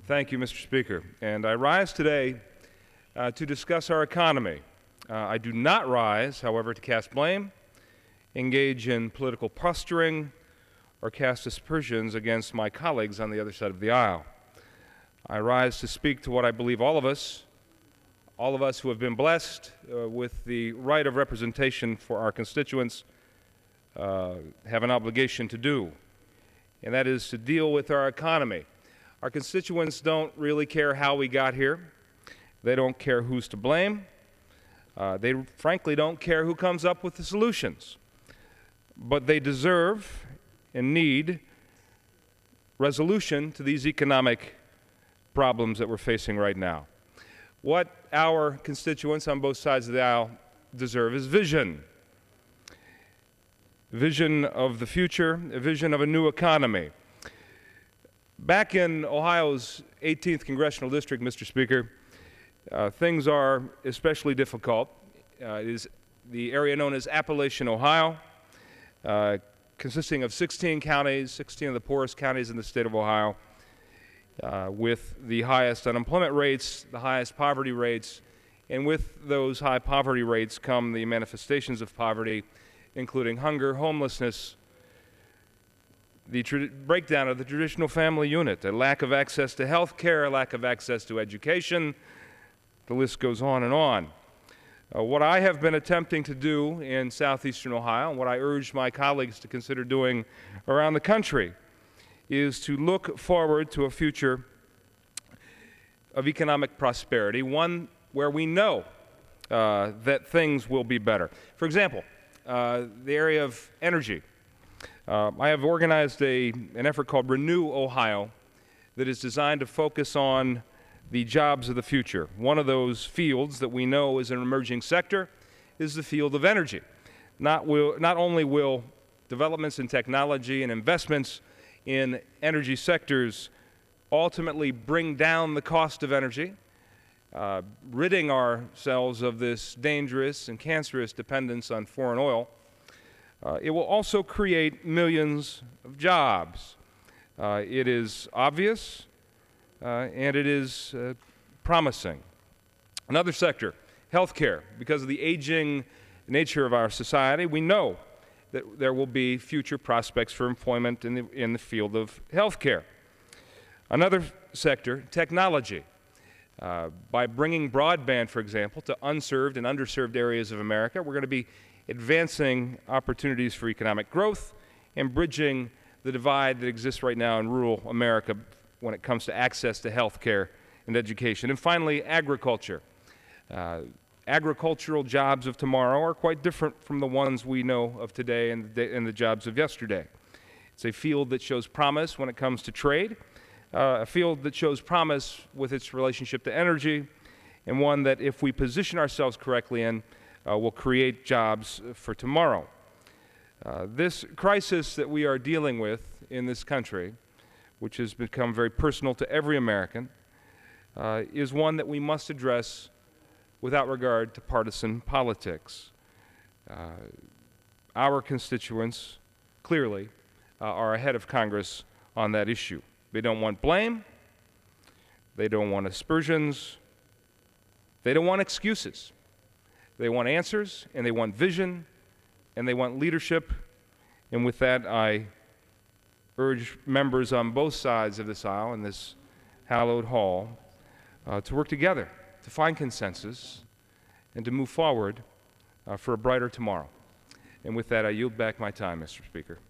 Thank you, Mr. Speaker. And I rise today to discuss our economy. I do not rise, however, to cast blame, engage in political posturing, or cast aspersions against my colleagues on the other side of the aisle. I rise to speak to what I believe all of us who have been blessed with the right of representation for our constituents have an obligation to do, and that is to deal with our economy. Our constituents don't really care how we got here. They don't care who's to blame. They frankly don't care who comes up with the solutions. But they deserve and need resolution to these economic problems that we're facing right now. What our constituents on both sides of the aisle deserve is vision. Vision of the future, a vision of a new economy. Back in Ohio's 18th Congressional District, Mr. Speaker, things are especially difficult. It is the area known as Appalachian, Ohio, consisting of 16 counties, 16 of the poorest counties in the state of Ohio, with the highest unemployment rates, the highest poverty rates, and with those high poverty rates come the manifestations of poverty, including hunger, homelessness, the breakdown of the traditional family unit, a lack of access to health care, a lack of access to education. The list goes on and on. What I have been attempting to do in southeastern Ohio, and what I urge my colleagues to consider doing around the country, is to look forward to a future of economic prosperity, one where we know that things will be better. For example, the area of energy. I have organized an effort called Renew Ohio that is designed to focus on the jobs of the future. One of those fields that we know is an emerging sector is the field of energy. Not only will developments in technology and investments in energy sectors ultimately bring down the cost of energy, ridding ourselves of this dangerous and cancerous dependence on foreign oil, it will also create millions of jobs. It is obvious and it is promising. Another sector, healthcare. Because of the aging nature of our society, we know that there will be future prospects for employment in the field of healthcare. Another sector, technology. By bringing broadband, for example, to unserved and underserved areas of America, we're going to be advancing opportunities for economic growth and bridging the divide that exists right now in rural America when it comes to access to health care and education. And finally, agriculture. Agricultural jobs of tomorrow are quite different from the ones we know of today and the jobs of yesterday. It's a field that shows promise when it comes to trade, a field that shows promise with its relationship to energy, and one that, if we position ourselves correctly in, will create jobs for tomorrow. This crisis that we are dealing with in this country, which has become very personal to every American, is one that we must address without regard to partisan politics. Our constituents clearly are ahead of Congress on that issue. They don't want blame, they don't want aspersions, they don't want excuses. They want answers, and they want vision, and they want leadership. And with that, I urge members on both sides of this aisle in this hallowed hall to work together, to find consensus, and to move forward for a brighter tomorrow. And with that, I yield back my time, Mr. Speaker.